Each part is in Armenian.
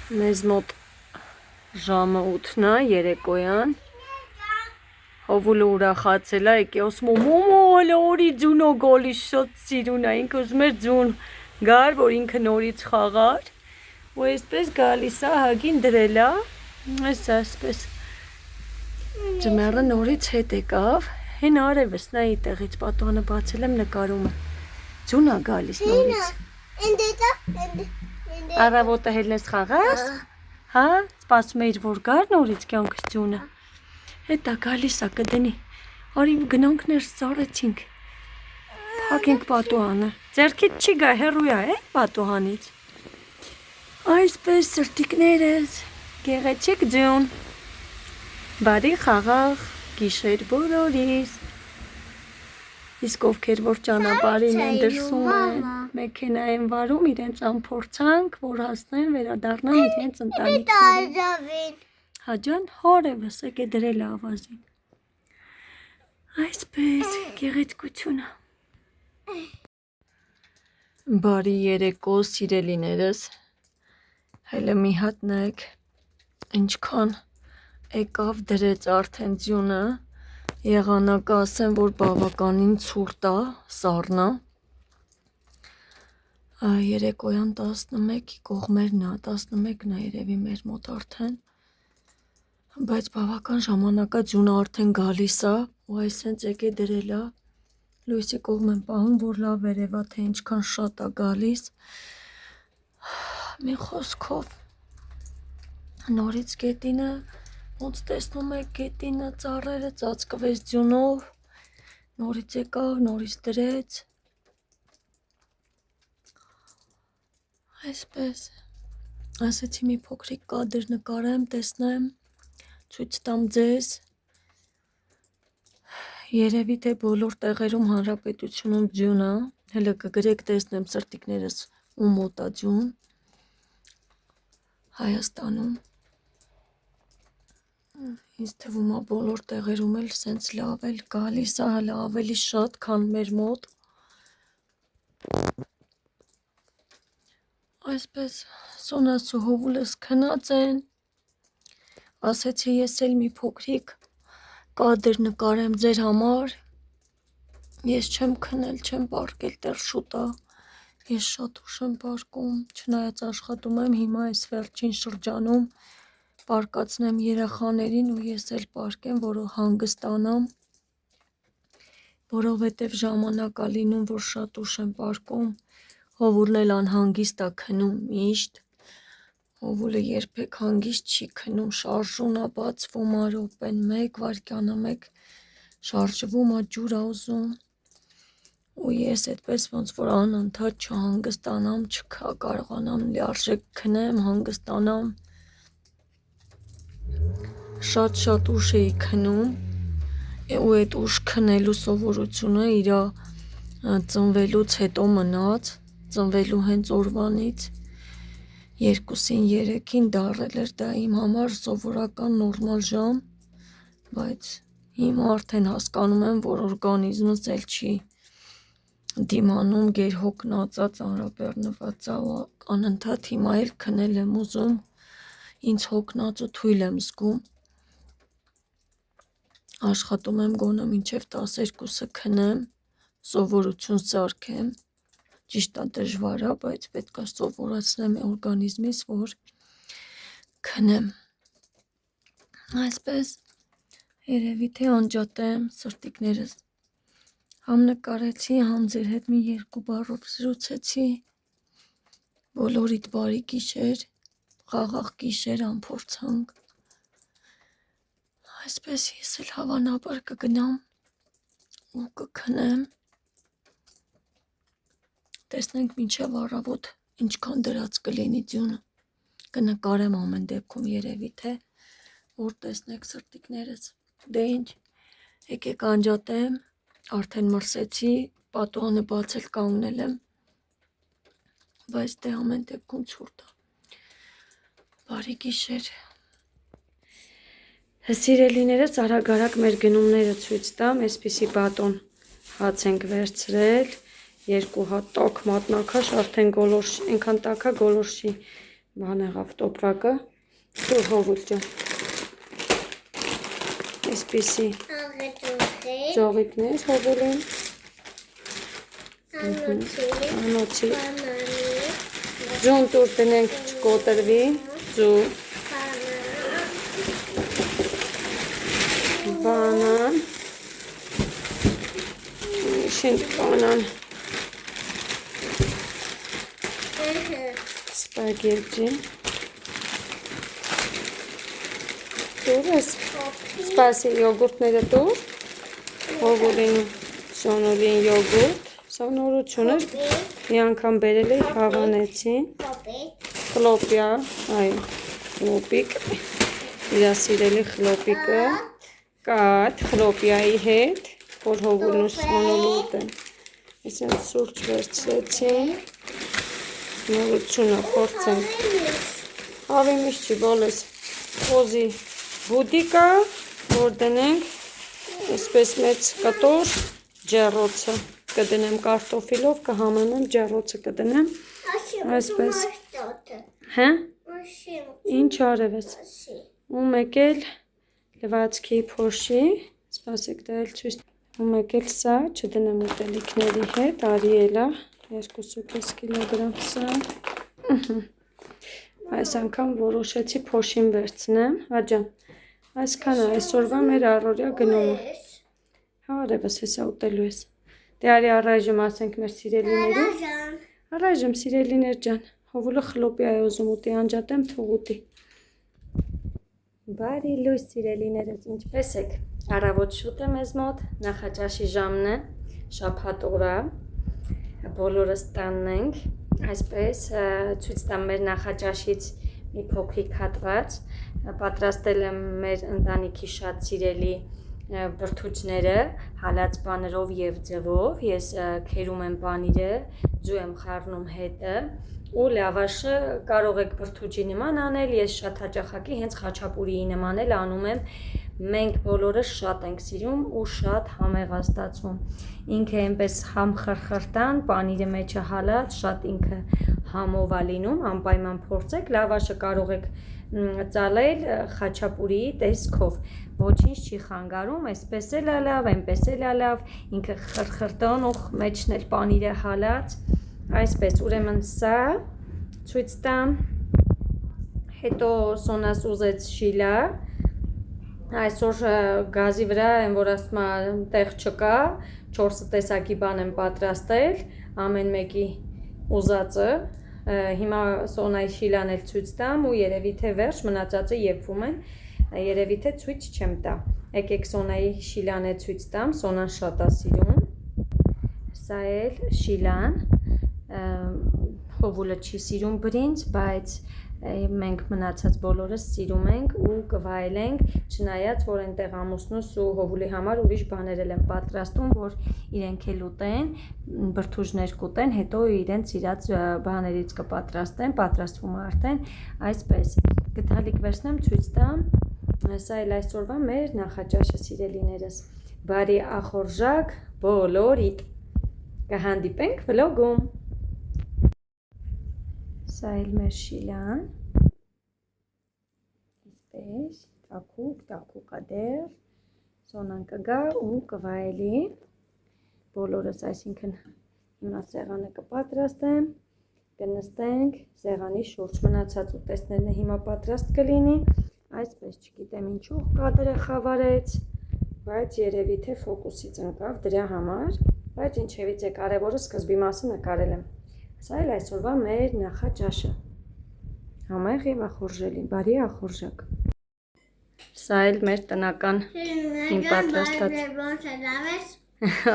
Մեզ մոտ ժամը 8-ն է երեկոյան։ Հովուլը ուրախացել է, եկե ասում է մոմո հələ օրի ձունո գալիս շատ սիրուն է, ինքը ուզում էր ձուն գար, որ ինքը նորից խաղար, ու այսպես գալիս է, հագին դրել է, այսպես ձմեռը նորից հետ եկավ, հեն արևս նա այդտեղից պատուհանը բացել եմ նկարում է, ձուն է գալիս նորից։ Առավոտը հելնես խաղաս, հա, սպասում էիր, որ գար նորից կյանքս ձյունը, հետա գալիս է կդնի, արի գնանք ներս ծառեցինք, փակենք պատուհանը, ձեռքիդ չի գա, հեռու է պատուհանից, այսպես սրտիկներս, գեղեցիկ ձյուն, բարի խաղաղ, գիշեր բոլորիս, իսկ ովքեր որ ճանապարհին են դրսում են, մեքենա են վարում, իրենց անփորձանք, որ հասնեն վերադառնան իրենց ընտանիքներին։ Հաջան հորևս եկե դրել է ավազին։ Այսպես գեղեցկությունը։ Բարի երեկո սիրելիներս, հələ մի հատ նայեք, ինչքան եկավ դրեց արդեն ձյունը, եղանակը ասեմ, որ բավականին ցուրտ է, սառն է, երեկոյան 11-ի կողմերն է, 11-ն է երևի մեր մոտ արդեն, բայց բավական ժամանակա ձյունը արդեն գալիս է, ու այս հենց եկե դրել է, լույսի կողմ եմ պահում, որ լավ վերևա, թե ինչքան շատ է գալիս, մի խոսքով, նորից գետինը, ոնց տեսնում եք գետինը, ծառերը ծածկվեց ձյունով, նորից եկավ, նորից դրեց, այսպես, ասեցի մի փոքրիկ կադր նկարեմ, տեսնեմ, ցույց տամ ձեզ, երևի թե բոլոր տեղերում հանրապետությունում ձյուն է, հələ կգրեք տեսնեմ սրտիկներս ու մոտ է ձյուն, Հայաստանում, ինձ թվում է բոլոր տեղերում էլ սենց լավ էլ գալիս է, հələ ավելի շատ, քան մեր մոտ, այսպես Սոնասու հովուլս քնած են, ասեցի ես էլ մի փոքրիկ կադր նկարեմ ձեր համար, ես չեմ քնել, չեմ պառկել, դեռ շուտ է, ես շատ ուշ եմ պառկում, չնայած աշխատում եմ, հիմա այս վերջին շրջանում պառկացնեմ երեխաներին ու ես էլ պառկեմ, որ հանգստանամ, որովհետև ժամանակ է լինում, որ շատ ուշ եմ պառկում, հովուլն էլ անհանգիստ է քնում միշտ, հովուլը երբեք հանգիստ չի քնում, շարժուն է բացվում, րոպեն մեկ, վայրկյանը մեկ շարժվում է, ջուր է ուզում, ու ես այդպես ոնց որ անընդհատ չհանգստանամ, չկարողանամ լիարժեք քնեմ, հանգստանամ, շատ ուշ էի քնում, ու այդ ուշ քնելու սովորությունը իրա ծնվելուց հետո մնաց, ծնվելու հենց օրվանից, 2-ին 3-ին դառել էր դա իմ համար սովորական նորմալ ժամ, բայց հիմա արդեն հասկանում եմ, որ օրգանիզմս էլ չի դիմանում, գերհոգնածա, ծանրաբեռնված է, անընդհատ հիմա էլ քնել եմ ուզում, ինձ հոգնած ու թույլ եմ զգում, աշխատում եմ գոնե մինչև 12-ը քնեմ, սովորություն սարքեմ, ճիշտ է դժվար է, բայց պետք է սովորացնեմ օրգանիզմիս, որ քնեմ, այսպես, երևի թե անջատեմ սրտիկներս, համ նկարեցի, համ ձեր հետ մի 2 բառով զրուցեցի, բոլորիդ բարի գիշեր, խաղաղ գիշեր, անփորձանք, այսպես ես էլ հավանաբար կգնամ ու կքնեմ, տեսնենք մինչև առավոտ ինչքան դրած կլինի ձյունը, կնկարեմ ամեն դեպքում երևի թե, որ տեսնեք սրտիկներս, դե ինչ, եկեք անջատեմ, արդեն մրսեցի, պատուհանը բացել կանգնել եմ, բայց դե ամեն դեպքում ցուրտ է, բարի գիշեր, սիրելիներս արագ մեր գնումները ցույց տամ, այսպիսի բատոն հաց ենք վերցրել, 2 հատ տաք մատնաքաշ, արդեն գոլորշի, այնքան տաք է գոլորշի Բան եղավ տոպրակը։ Ստուր հովուլ ջան։ Այսպիսի ծողիկներ հովուլին։ Անոցի։ Ձուն տուր տնենք չկոտրվի, ձու։ Բանան։ Շինտ բանան։ Սպագետի։ Տուր ես։ Սպասի յոգուրտները տուր։ Հովուլին Սոնոլին յոգուրտ։ Սա նորություն էր։ Մի անգամ բերել էի հավանեցին։ Խլոպյա, այ, խլոպիկ։ Իրա սիրելի խլոպիկը։ Կատ, խլոպյայի հետ, որ հովուլն ու Սոնոլը ուտեն։ Ես են սուրճ վերցրեցին։ Նորությունը փորձենք։ Հավի միշտ չի բոլես խոզի բուդի կա, որ դնենք այսպես մեծ կտոր ջեռոցը կդնեմ կարտոֆիլով, կհամեմեմ ջեռոցը կդնեմ այսպես։ Հա? Ինչ արև ես։ Ու մեկ էլ լվացքի փոշի, սպասեք դա էլ ցույց։ Ու մեկ էլ սա չդնեմ ուտելիքների հետ, արի էլա 2.5 կիլոգրամ սա։ Այս անգամ որոշեցի փոշին վերցնեմ, հաջան, այսքան այսօրվա մեր առօրյա գնումը։ Հա արևս հեսա ուտելու ես։ Դե արի առայժմ ասենք մեր սիրելիների։ Առայժմ սիրելիներ ջան, հովուլը խլոպյա է ուզում ուտի, անջատեմ թող ուտի։ Բարի լույս սիրելիներս, ինչպես եք։ Առավոտ շուտ է մեզ մոտ, նախաճաշի ժամն է, շաբաթ օր է, բոլորս տանն ենք, այսպես ցույց տամ մեր նախաճաշից մի փոքրիկ հատված, պատրաստել եմ մեր ընտանիքի շատ սիրելի բրդուճները հալած բաներով եւ ձևով, ես քերում եմ պանիրը, ձու եմ խառնում հետը ու լավաշը կարող եք բրդուճի նման անել, ես շատ հաճախակի հենց խաչապուրիի նման էլ անում եմ, մենք բոլորս շատ ենք սիրում ու շատ համեղ է ստացվում, ինքը այնպես համ խրխրտան, պանիրը մեջը հալած, շատ ինքը համով է լինում, անպայման փորձեք, լավաշը կարող եք ծալել խաչապուրիի տեսքով, ոչինչ չի խանգարում, այսպես էլ է լավ, այնպես էլ է լավ, ինքը խրխրտան ու մեջն էլ պանիրը հալած, այսպես ուրեմն սա ցույց տամ, հետո Սոնաս ուզեց շիլա, այսօր գազի վրա եմ, որ ասում եմ տեղ չկա, 4 տեսակի բան եմ պատրաստել, ամեն մեկի ուզածը, հիմա Սոնայի շիլան էլ ցույց տամ ու երևի թե վերջ մնացածը եփվում են, երևի թե ցույց չեմ տա, եկեք Սոնայի շիլան է ցույց տամ, Սոնան շատ է սիրում, սա էլ շիլան, հովուլը չի սիրում բրինձ, բայց մենք մնացած բոլորս սիրում ենք ու կվայելենք, չնայած որ այնտեղ ամուսնուս ու հովուլի համար ուրիշ բաներ եմ պատրաստում, որ իրենք էլ ուտեն, բրդուճներ կուտեն, հետո իրենց սիրած բաներից կպատրաստեն, պատրաստվում է արդեն, այսպես, գդալիք վերցնեմ ցույց տամ, սա էլ այսօրվա մեր նախաճաշը սիրելիներս, բարի ախորժակ բոլորիդ, կհանդիպենք վլոգում։ Սա էլ մեր շիլան, այսպես, տաքուկ է դեռ, Սոնան կգա ու կվայելի, բոլորս այսինքն հիմա սեղանը կպատրաստեմ, կնստենք, սեղանի շուրջ մնացած ուտեստներն հիմա պատրաստ կլինի, այսպես չգիտեմ ինչու կադրը խավարեց, բայց երևի թե ֆոկուսից ընկավ դրա համար, բայց ինչևից է կարևորը սկզբի մասը նկարել եմ։ Սա էլ այսօրվա մեր նախաճաշը, համեղ և ախորժելի, բարի ախորժակ։ Սա էլ մեր տնական իմ պատրաստած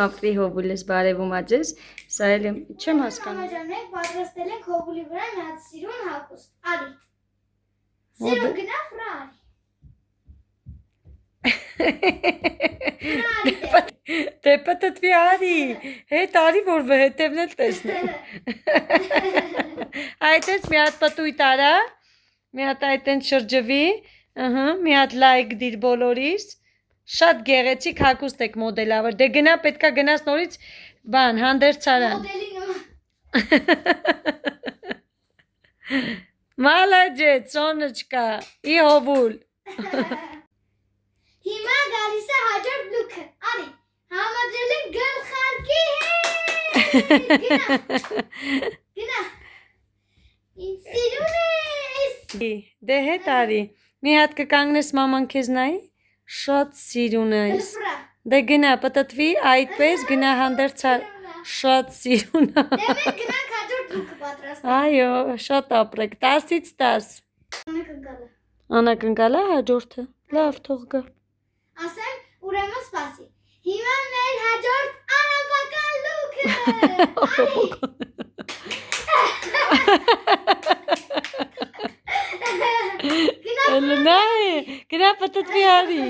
ապրի հովուլես բարևում աջես, սա էլ չեմ հասկանում։ Պատրաստել ենք հովուլի վրա մի հատ սիրուն հագուստ, արի, սիրուն գնա վրա Դե պտտվի արի, հետ արի, որ հետևն էլ տեսնեմ։ Այդենց մի հատ պտույտ արա, մի հատ այդենց շրջվի, մի հատ լայք դիր բոլորիս, շատ գեղեցիկ հագուստ եք մոդելավոր, դե գնա պետքա գնաս նորից բան, հանդերձարան։ Молодец, Сонечка, и հովուլ։ Հիմա գալիս է հաջորդ լուքը։ Արի, համադրել ենք գլխարկի հետ։ Գնա։ Ինձ սիրուն ես։ Դե հետ արի։ Մի հատ կկանգնես մաման քեզ նայի։ Շատ սիրուն ես։ Վրա։ Դե գնա, պտտվի, այդպես գնա հանդերձ շատ սիրուն։ Դե մենք գնանք հաջորդ լուքը պատրաստենք։ Այո, շատ ապրեք, 10-ից 10։ Անակնկալը։ Անակնկալ է հաջորդը։ Լավ, թող գա։ Ասեմ, ուրեմն սպասի։ Հիմա մեր հաջորդ արաբական լուքը։ Էլնայ, գնա պտտվի արի։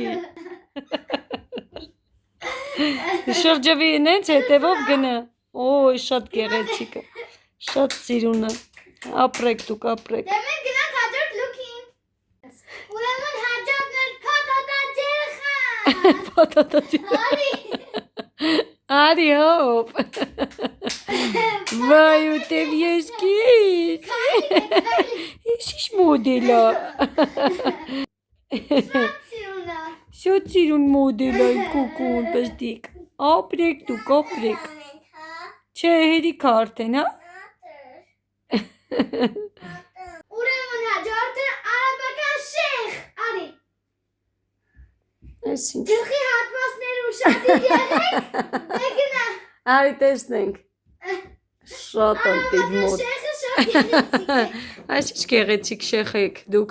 Շրջվի նենց հետևով գնա։ Ոյ, շատ գեղեցիկ է։ Շատ սիրուն է։ Ապրեք դուք, ապրեք։ Դե մենք գնանք հաջորդ լուքին։ Ուրեմն հաջորդն է փաթաթա Արի հոպ։ Վայ, ուտև եսքիչ։ Իշիշ մոդելա։ Շատ սիրուն մոդելա կուկուն, պստիկ։ Ապրեք դուք, ապրեք։ Չէ, հերիք արդեն, հա։ Ուրեմն հաջորդը արաբական շեխ։ Արի։ Այս ինչ։ Գլխի հատվածները ուշադիր եղեք։ Դե գնա։ Արի տեսնենք։ Շատ անտիվ մոդ։ Շեխը շատ գեղեցիկ է։ Այս ինչ գեղեցիկ շեխ եք դուք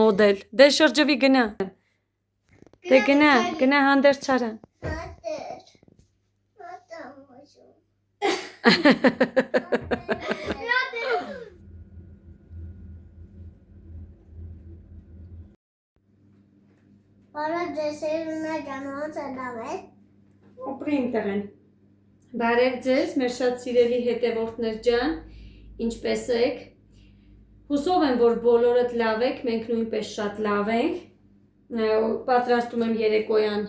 մոդել։ Դե շրջվի գնա։ Դե գնա հանդերձ արա։ Բարը դեսերունը ջանոց անդամել։ Ապրի ինտեղեն։ Բարև ձեզ, մեր շատ սիրելի հետևորդներ ջան, ինչպես եք։ Հուսով եմ, որ բոլորդ լավ եք, մենք նույնպես շատ լավ ենք։ Պատրաստում եմ երեկոյան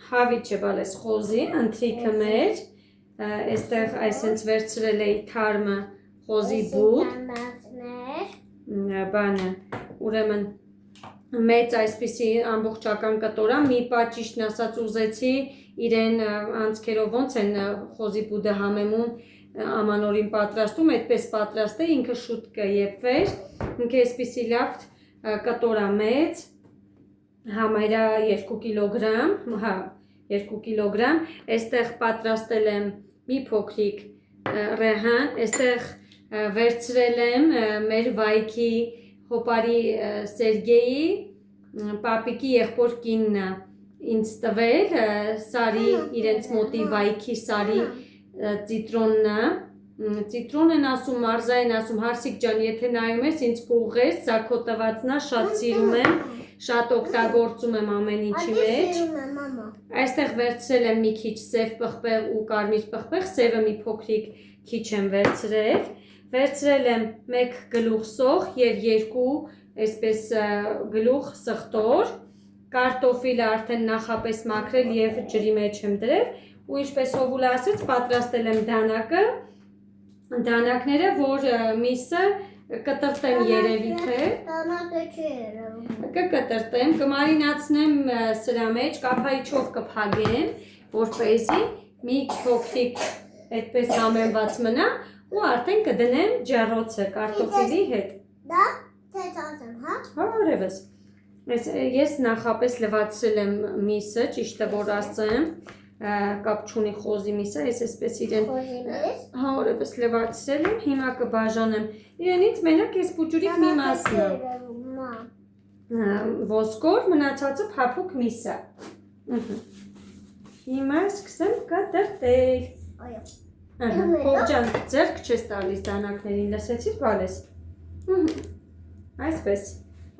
հավիտ չէ բալես խոզի, ընթրիքը մեր, այստեղ այսենց վերցրել էի թարմը խոզի բուտ, բանը, ուրեմն մեծ այսպիսի ամբողջական կտորա, մի պա ճիշտն ասած ուզեցի իրեն անցքերով ոնց են խոզի բուդը համեմում ամանորին պատրաստում, այդպես պատրաստ է, ինքը շուտ կեփվեր, ինքը այսպիսի լավ կտորա մեծ, համարյա 2 կիլոգրամ, հա, 2 կիլոգրամ, այստեղ պատրաստել եմ մի փոքրիկ ռեհան, այստեղ վերցրել եմ մեր վայքի հոպարի Սերգեյի պապիկի եղբոր կիննը ինձ տվել, Սարի իրենց մոտի վայքի Սարի ծիտրոն են ասում, մարզա են ասում, Հարսիկ ջան, եթե նայում ես, ինձ կուղես, սա քո տվածնա, շատ սիրում եմ, շատ օգտագործում եմ ամեն ինչի մեջ։ Այստեղ վերցրել եմ մի քիչ սև պղպեղ ու կարմիր պղպեղ, սևը մի փոքրիկ քիչ եմ վերցրել։ Վերցրել եմ 1 գլուխ սոխ և 2 այսպես գլուխ սխտոր, կարտոֆիլը արդեն նախապես մաքրել և ջրի մեջ եմ դրել ու ինչպես հովուլը ասեց պատրաստել եմ դանակը, դանակները, որ միսը կտրտեմ երևի թե, կկտրտեմ, կմարինացնեմ սրա մեջ, կափայիչով կփագեմ, որպեսզի մի փոքրիկ այդպես համեմված մնա ու արդեն կդնեմ ջեռոցը կարտոֆիլի հետ։ Դա թեթացեմ, հա։ Հարևս։ Ես նախապես լվացրել եմ միսը, ճիշտը որ ասեմ, կապ չունի խոզի միսը, ես այսպես իրեն հարևս լվացրել եմ, հիմա կբաժանեմ իրենից մենակ ես պուջուրիկ մի մասն ոսկոր, մնացածը փափուկ միսը։ Հիմա սկսեմ կտրտել։ Հովջան, ձերք չես տալիս դանակներին, լսեցիր բալես։ Այսպես,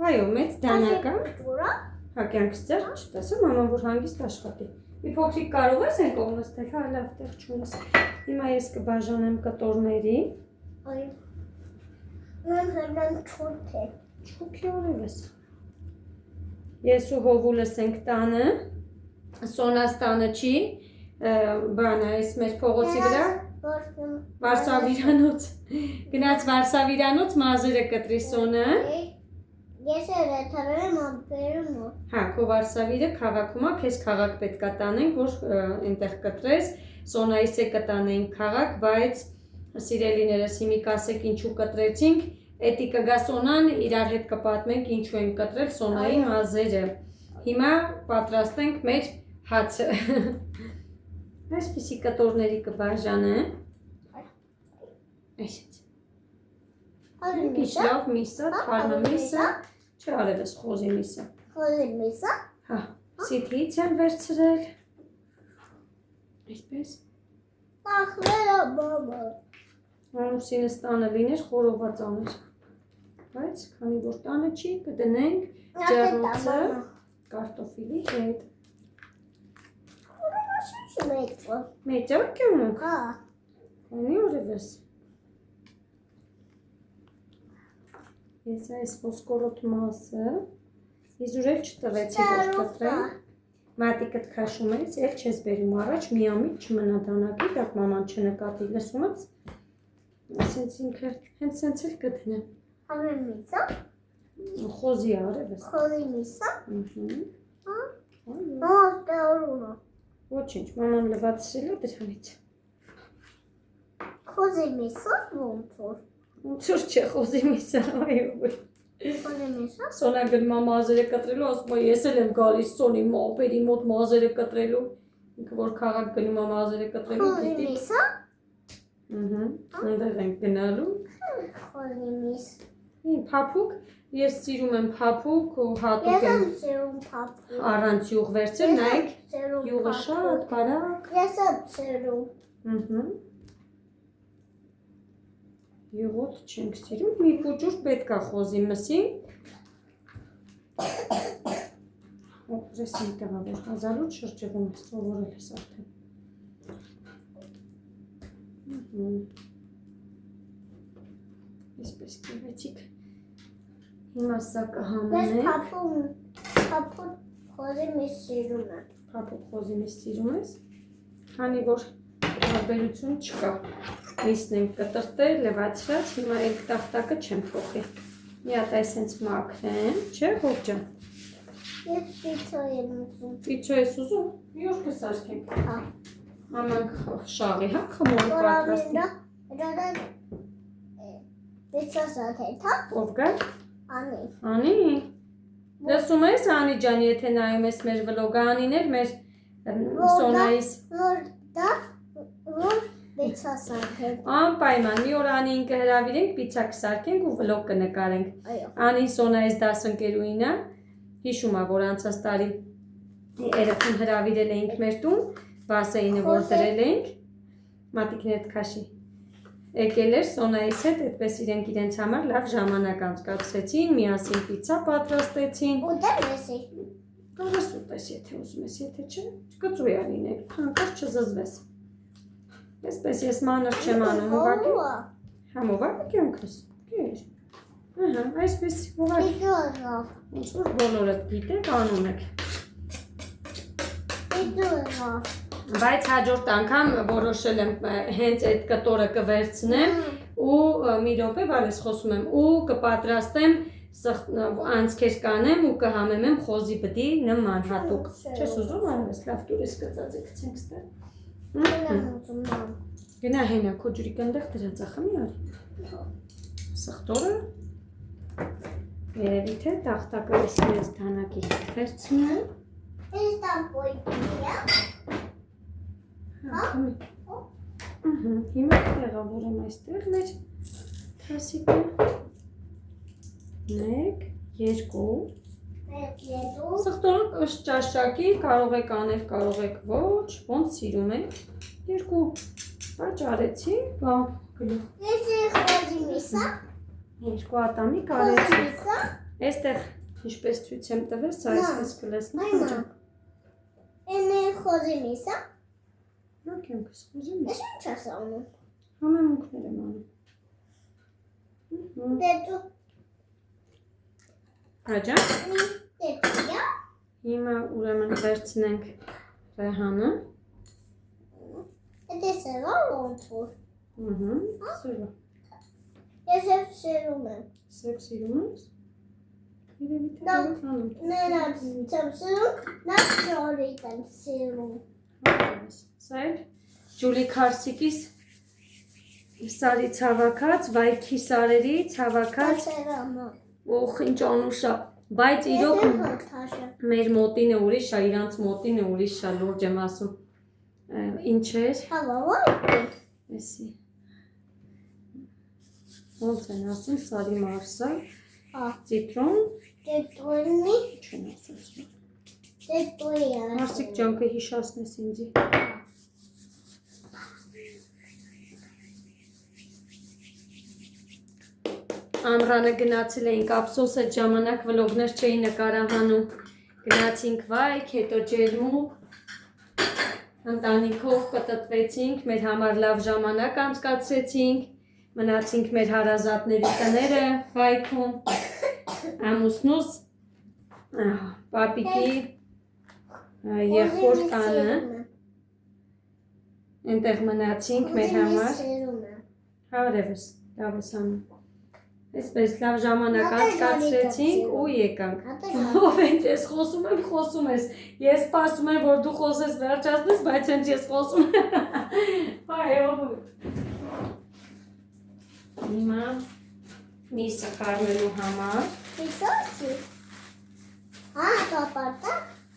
այո, մեծ դանակա։ Հա, կյանքս ձերք չտասը, մաման որ հանգիստ աշխատի։ Մի փոքրիկ կարող ես են կողմս տել, հա, լավ տեղ չունես։ Հիմա ես կբաժանեմ կտորների։ Այո։ Mən հəndən չոք է։ Չոքի օրևս։ Ես ու հովուլս ենք տանը, Սոնաս տանը չի, բանը, այս մեր փողոցի վրա, Վարսավիրանոց։ Գնաց Վարսավիրանոց մազերը կտրի Սոնը։ Ես էլ թարել եմ ամպերում։ Հա, քո Վարսավիրը քաղաքում է, քեզ քաղաք պետքա տանենք, որ այնտեղ կտրես։ Սոնայիս է կտանենք քաղաք, բայց սիրելիներս հիմի կասեք ինչու կտրեցինք, էդի կգա Սոնան, իրար հետ կպատմենք ինչու ենք կտրել Սոնայի մազերը։ Հիմա պատրաստենք մեր հացը։ Այսպիսի կտորների կբաժանեմ։ Այսից։ Քիչ լավ միսը, թարմը միսը, չէ արևս խոզի միսը։ Խոզի միսը։ Հա, սիթից եմ վերցրել։ Այսպես։ Ախվելա բաբա։ Անուսինս տանը լիներ, խորոված աներ։ Բայց, քանի որ տանը չի, կդնենք ջեռոցը կարտոֆիլի հետ։ Մեծը կյունք։ Հա։ Կանի օրևս։ Ես այս ոսկորոտ մասը իզուրել չտվեցի որ կտրեմ։ Մատիկդ քաշում ես, էլ չես բերում առաջ, միամիտ չմնա դանակի, դակ մաման չնկատի, լսում ես։ Ասենց ինքը հենց սենց էլ կդնեմ։ Ամեն միսը։ Խոզի արևս։ Խոզի միսը։ Տեորունը։ Ոչինչ, մաման լվացրել է դրանից։ Խոզի միսը ոնց որ։ Ոնց որ չէ խոզի միսը, այո։ Խոզի միսը։ Սոնա գնում մազերը կտրելու, ասում է ես էլ եմ գալիս Սոնի մապերի մոտ մազերը կտրելու։ Ինքը որ քաղաք գնում մազերը կտրելու։ Խոզի միսը։ Այնտեղ ենք գնալու։ Խոզի միս։ Փափուկ, ես սիրում եմ փափուկ ու հատուկ Ես եմ եմ սիրում փափուկ։ առանց յուղ վերցել, նայեք, յուղը շատ բարակ։ Ես եմ սիրում։ Յուղոտ չենք սիրում, մի փոճուր պետք է խոզի մսի։ Օգրես ինտեղ որ 1000-ոց շրջվում է, սովորել ես արդեն։ Այսպես կեղեցիկ։ Հիմա սա Ես կհամնենք։ փափուկ խոզի միս սիրում եմ։ Փափուկ խոզի միս սիրում ես։ Քանի որ տարբերություն չկա։ Միսն ենք կտրտել, լվացրած, հիմա այդ տախտակը չեմ փոխի։ Մի հատ այսենց մաքրեմ, չէ՞ հոբ ջան։ Ես պիցա եմ ուզում։ Պիցա ես ուզում։ Յուր կսարքենք։ Հա։ Ամանք շաղի, հա, խմոր պատրաստենք։ Դադան պիցա սաթեթա։ Ով գա։ Անի։ Անի։ Լսում ես Անի ջան, եթե նայում ես մեր վլոգը, Անին էր մեր Սոնայիս։ Որ պիցա սաթեթ։ Անպայման, մի օր Անին կհրավիրենք, պիցա կսարքենք ու վլոգ կնկարենք։ Այո։ Անին Սոնայիս դասընկերուհին է, հիշում է, որ անցած տարի երեխան հրավիրել էինք մեր տուն, բասեինը որ դրել էինք, մատիկներդ քաշի։ Եկել էր Սոնայիս հետ, այդպես իրենց համար լավ ժամանակ անցկացրեցին, միասին պիցա պատրաստեցին։ Ուտեմ եսի։ Կորս ուտես, եթե ուզում ես, եթե չէ, կծույա լինել, հանկարծ չզզվես։ Այսպես ես մանր չեմ անում, ուղղակի։ Համ ուղղակի կյանքս։ Գիր։ Ահա, այսպես ուղղակի։ Պիցա։ Ոնց որ բոլորդ գիտեք, անում եք։ Պիցա։ Բայց հաջորդ անգամ որոշել եմ հենց այդ կտորը կվերցնեմ ու մի րոպե բալես խոսում եմ ու կպատրաստեմ անցքեր կանեմ ու կհամեմեմ խոզի բդի նման հատուկ։ Չես ուզում արվես, լավ դուրս կծածի գցենք ստեղ։ Գնա հենա քո ջուրիկը այնտեղ դրած է, խմի արի։ Սխտորը երևի թե տախտակը ես դանակի վերցնեմ։ Ես տապոյտիա։ Հիմա տեղավորեմ այստեղ մեր թասիկը։ 1, 2 Սխտորը ճաշակի կարող եք անել, կարող եք ոչ, ոնց սիրում եք 2 Բայց արեցի, բա գլուխ Ես խոզի միսա 2 ատամի կարեցի Այստեղ ինչպես ցույց եմ տվել, սա այսպես կլեսնի Էնե խոզի միսա Կյանքս խոզի Ես միս ինչ ես անում Համեմունքներ եմ անում Դետու Աջան Դետույա Հիմա ուրեմն վերցնենք ռեհանը Դա սերով ոնց որ։ Սուրը։ Ես եմ սերում եմ։ Սև սիրում ես։ Երևի թե Նա- անում։ Նրանց եմ սերում, նա ճորիտ եմ սերում։ Սա է Ջուլի Քարսիկիս սարի ցավակած, վայքի սարերի ցավակած, Սերամը։ օխ ինչ անուշա, բայց իրոք մեր մոտին է ուրիշ է, իրանց մոտին է ուրիշ է, լուրջ եմ ասում։ Ինչ էր։ Հավա որ։ Էսի։ Ոնց են ասում, սարի մարսա, ծիտրոն, Տետրոնի, չեն ասում։ տետրոյի։ Մարսիկ ջանքը հիշացնես ինձի։ Ամռանը գնացել էինք, ափսոս այդ ժամանակ վլոգներ չէի նկարահանում։ Գնացինք վայք, հետո ջերմուկ, ընտանիքով պտտվեցինք, մեր համար լավ ժամանակ անցկացրեցինք, մնացինք մեր հարազատների տները վայքում, ամուսնուս, պապիկի եղբոր տանը, այնտեղ մնացինք մեր համար, հարևս, լավ ես անում։ Այսպես լավ ժամանակ անցկացրեցինք ու եկանք։ Ով հենց ես խոսում ես, ես սպասում եմ, որ դու խոսես վերջացնես, բայց հենց ես խոսում եմ։ Բայ, ով։ Հիմա միսը խառնելու համար։ Իսոսի։ Տոպարտա։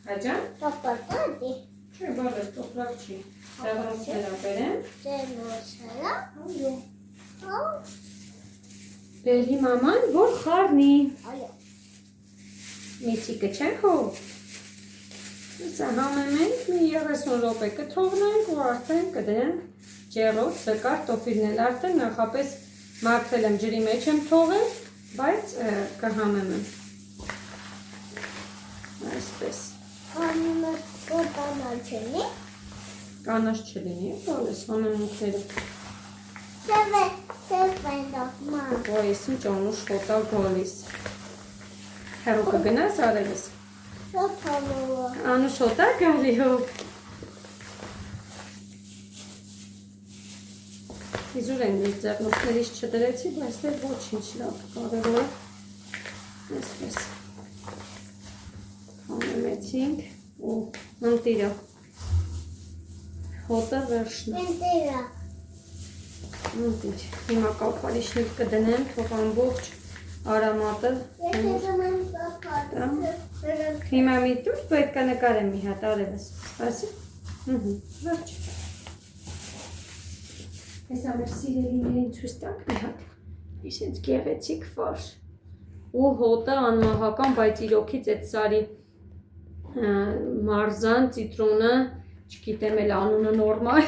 Հաջան։ Տոպարտա։ Չէ, բարես, տոպրակ չի։ Դեղնոցելա բերեմ։ Դերնոցելա։ Բերի մաման, որ խառնի։ Այո։ Միսիկը չեն հով։ Իսա համեմ ենք, մի 30 րոպե կթողնենք ու արդեն կդենք ջեռոցը, կարտոֆիլն էլ արդեն նախապես մաքրել եմ, ջրի մեջ եմ թողել, բայց կհամեմ եմ։ Այսպես։ Համիմը կոտանալ չենի։ Կանաչ չլինի, որես համեմունքները։ Սև վենդով ման։ Ոյս ինչ անուշ խոտա գոլիս։ Հերու կգնաս արևս։ Շոթալուը։ Անուշ հոտա գալի հով։ Իզուր են իր ձեռնոցներից չդրեցի, բայց դեր ոչինչ լավ կարևոր է։ Այսպես։ Համեմեցինք ու մնտիրա։ Հոտը վերջնա։ Մենտերա։ Մնտիր։ Հիմա կապարիշներ կդնեմ, թող ամբողջ արամատը։ Ես ուզում եմ կապարը։ Հիմա մի տուր պետք է նկարեմ մի հատ արևս։ Սպասի։ Վերջ։ Այս ամեր սիրելիներին ցույց տանք մի հատ։ Իսենց գեղեցիկ ֆարշ։ Ու հոտը անմահական, բայց իրոքից այդ սարի մարզան, ծիտրոնը, չգիտեմ էլ անունը նորմալ։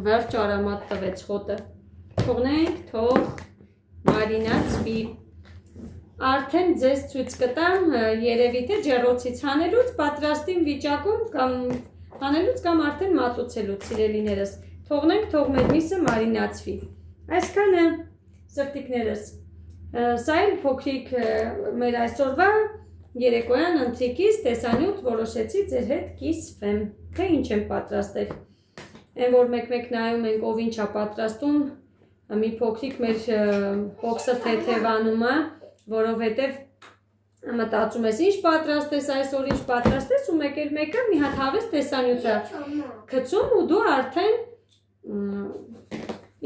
Վերջ արամատ տվեց հոտը։ Թողնենք, թող մարինացվի։ Արդեն ձեզ ցույց կտամ երևի թե ջեռոցից հանելուց, պատրաստին վիճակում կամ հանելուց կամ արդեն մատուցելուց սիրելիներս։ Թողնենք, թող մեր միսը մարինացվի։ Այսքանը սրտիկներս։ Սա էլ փոքրիկ մեր այսօրվա երեկոյան ընթրիկից տեսանյութ որոշեցի ձեր հետ կիսվեմ, թե ինչ եմ պատրաստել։ Այն որ մեկ-մեկ նայում ենք ով ինչ է պատրաստում, մի փոքրիկ մեր հոգսը թեթևանում է, որովհետև մտածում ես ինչ պատրաստես այսօր, ինչ պատրաստես ու մեկ էլ մեկը մի հատ հավես տեսանյութ է գցում ու դու արդեն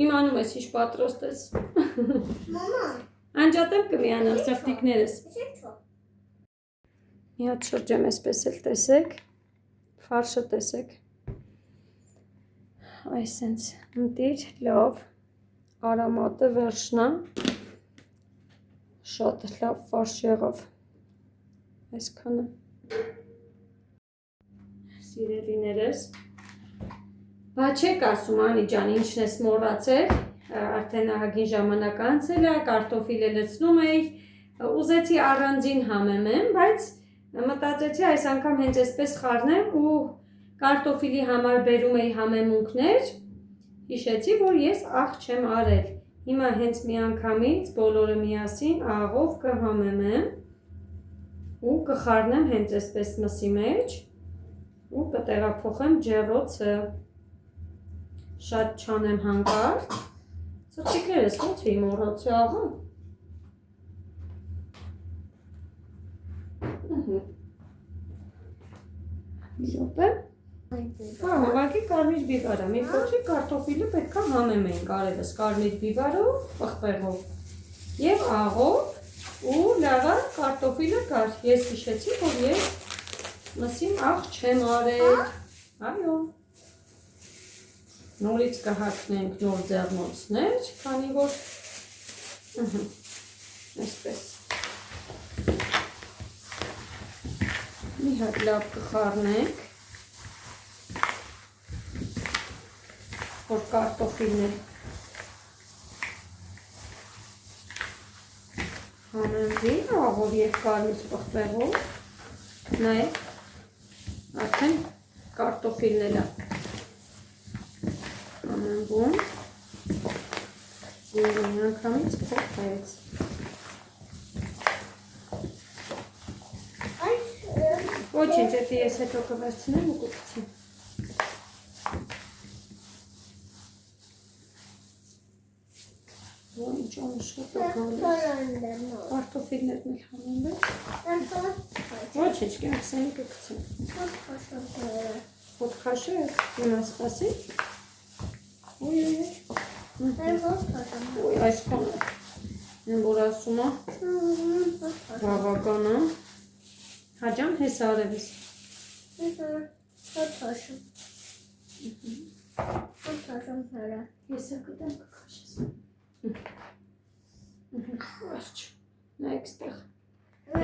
իմանում ես ինչ պատրաստես։ Մամա։ Անջատեմ կմիանամ սրտիկներս։ Մի հատ շրջեմ այսպես էլ տեսեք, ֆարշը տեսեք։ Այսենց մտիր, լավ, արամատը վերջնա, շատ լավ ֆարշ եղավ, այսքանը։ Սիրելիներս, բա չեք ասում անի ջան, ինչն ես մոռացել, արդեն ահագին ժամանակ անցել է, կարտոֆիլը լցնում էի, ուզեցի առանձին համեմեմ, բայց մտածեցի այս անգամ հենց այսպես խառնեմ ու կարտոֆիլի համար բերում էի համեմունքներ, հիշեցի, որ ես աղ չեմ արել։ Հիմա հենց մի անգամից բոլորը միասին աղով կհամեմեմ ու կխառնեմ հենց այսպես մսի մեջ ու կտեղափոխեմ ջեռոցը։ Շատ չանեմ հանկարծ։ Սրտիկներս ո՞նց էի մոռացի աղա։ Մի րոպե։ Հա, ուղղակի կարմիր բիբարը, մի փոքրիկ կարտոֆիլը պետք է համեմ ենք արևս կարմիր բիբարով, պղպեղով եւ աղով ու լավա կարտոֆիլը կար։ Ես հիշեցի, որ ես մսին աղ չեմ արել։ Այո։ Նորից կհակնենք նոր ձեռնոցներ, քանի որ այսպես մի հատ լավ կխառնենք, որ կարտոֆիլներ հանանվի աղով և կարմիր պղպեղով, նայեք, արդեն կարտոֆիլները հանանվում, և միանգամից փոխվեց։ Ոչինչ, եթե ես հետո կվերցնեմ ու կգցեմ։ Ինչ անշուտ է գալիս, կարտոֆիլներն էլ հանանվեց, ոչինչ, կյանքս այն կգցեմ, հոտ քաշը, իմա սպասի, ոյ, այս կոնը, են որ ասում է, բավական է, հաջան հես արևիս, ես ակտեմ կքաշես, վերջ, նայեք ստեղ,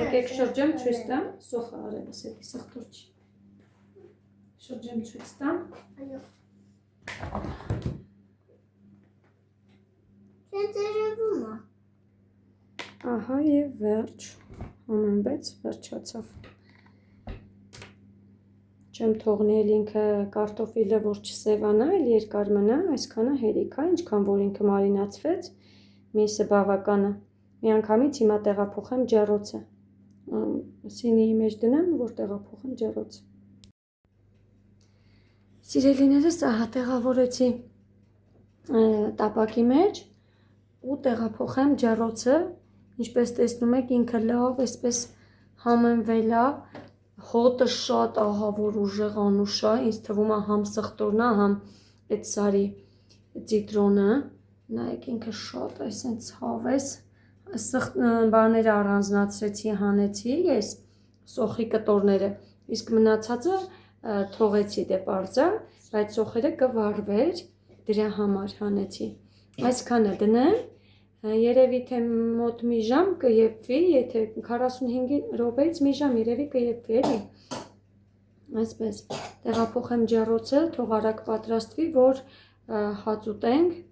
եկեք շրջեմ ցույց տամ, սոխը արևս էդի սխտոր չի, շրջեմ ցույց տամ, ահա և վերջ, համենվեց, վերջացավ, չեմ թողնի էլ ինքը կարտոֆիլը, որ չսևանա, էլ երկար մնա, այսքանը հերիք է, ինչքան որ ինքը մարինացվեց, միսը բավականը, մի անգամից հիմա տեղափոխեմ ջեռոցը, սինիի մեջ դնեմ, որ տեղափոխեմ ջեռոցը։ Սիրելիներս, ահա տեղավորեցի տապակի մեջ ու տեղափոխեմ ջեռոցը, ինչպես տեսնում եք ինքը լավ, այսպես համենվել է, հոտը շատ ահա որ ուժեղ անուշ է, ինձ թվում է համ սխտորն է, համ այդ սարի ծիտրոնը, նայեք ինքը շատ այսենց հավես, բաները առանձնացրեցի, հանեցի ես, սոխի կտորները, իսկ մնացածը թողեցի դե պարզա, բայց սոխերը կվարվեր, դրա համար հանեցի, այսքանը դնեմ, երևի թե մոտ մի ժամ կեպվի, եթե 45 րոպեից մի ժամ երևի կեպվի էլի, այսպես, տեղափոխեմ ջեռոցը, թող արագ պատրաստվի, որ հաց ուտենք,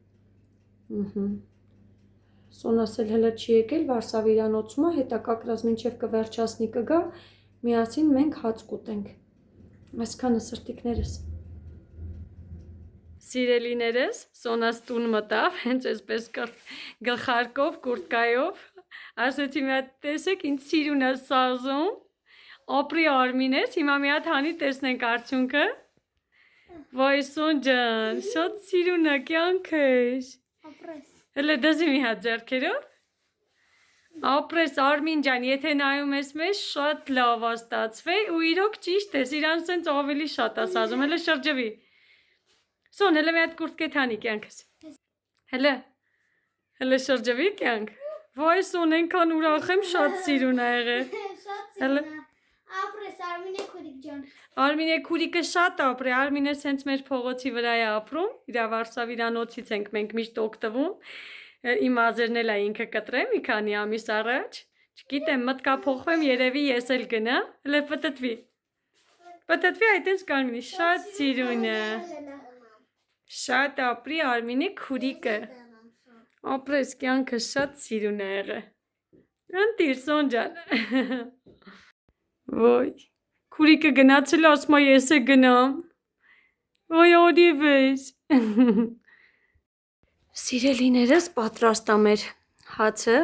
Սոնաս էլ հլը չի եկել, Վարշավիրանոցում է, հետակակրած մինչև կվերջացնի կգա, միասին մենք հաց կուտենք, այսքանը սրտիկներս։ Սիրելիներս, Սոնաս տուն մտավ, հենց այսպես գլխարկով, կուրտկայով, ասեցի մի հատ տեսեք, ինձ սիրուն է սազում, ապրի Արմինես, հիմա մի հատ հանի տեսնենք արդյունքը, վայ Սոն ջան, շատ սիրուն է կյանքս, հլը դզի մի հատ ձեռքերով, ապրես Արմին ջան, եթե նայում ես մեզ, շատ լավ է ստացվել ու իրոք ճիշտ ես, իրան սենց ավելի շատ է սազում, հլը շրջվի, Սոն, հլը մի հատ կուրտկետ հանի կյանքս, հլը շրջվի կյանք, վայ Սոն, ենքան ուրախ եմ, շատ սիրուն է եղել, ապրես Արմինե քուրիկ ջան, Արմինե քուրիկը շատ ապրի, Արմինը սենց մեր փողոցի վրա է ապրում, իրա Վարշավիրանոցից ենք մենք միշտ օգտվում, իմ ազերն էլ է ինքը կտրեմ մի քանի ամիս առաջ, չգիտեմ, մտկա փոխվեմ, երևի ես էլ գնամ, հլը պտտվի, այդպես կանգնի, շատ սիրուն է, շատ ապրի Արմինե քուրիկը, ապրես կյանքը շատ սիրուն է եղել, ընտիր Սոն ջան, ոյ, քուրիկը գնացել ասում է ես է գնամ, ոյ օրիվես, Սիրելիներս պատրաստ է մեր հացը,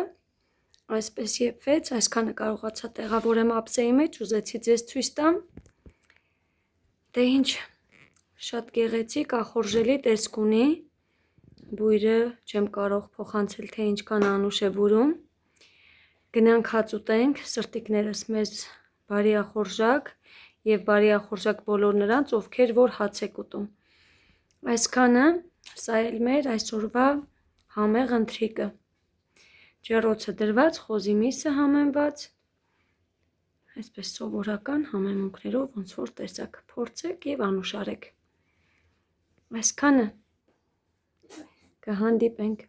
այսպես եփվեց, այսքանը կարողացա տեղավորեմ ափսեի մեջ, ուզեցի ձեզ ցույց տամ, դե ինչ, Շատ գեղեցիկ, ախորժելի տեսք ունի։ Բույրը չեմ կարող փոխանցել, թե ինչքան անուշ է բուրում։ Գնանք հաց ուտենք, սրտիկներս մեզ բարի ախորժակ եւ բարի ախորժակ բոլոր նրանց, ովքեր որ հաց եք ուտում։ Այսքանը, սա էլ մեր այսօրվա համեղ ընթրիկը։ Ջեռոցը դրված, խոզի միսը համեմված, այսպես սովորական համեմունքներով ոնց որ տեսակ, փորձեք եւ անուշ արեք։ Այսքանը կհանդիպենք։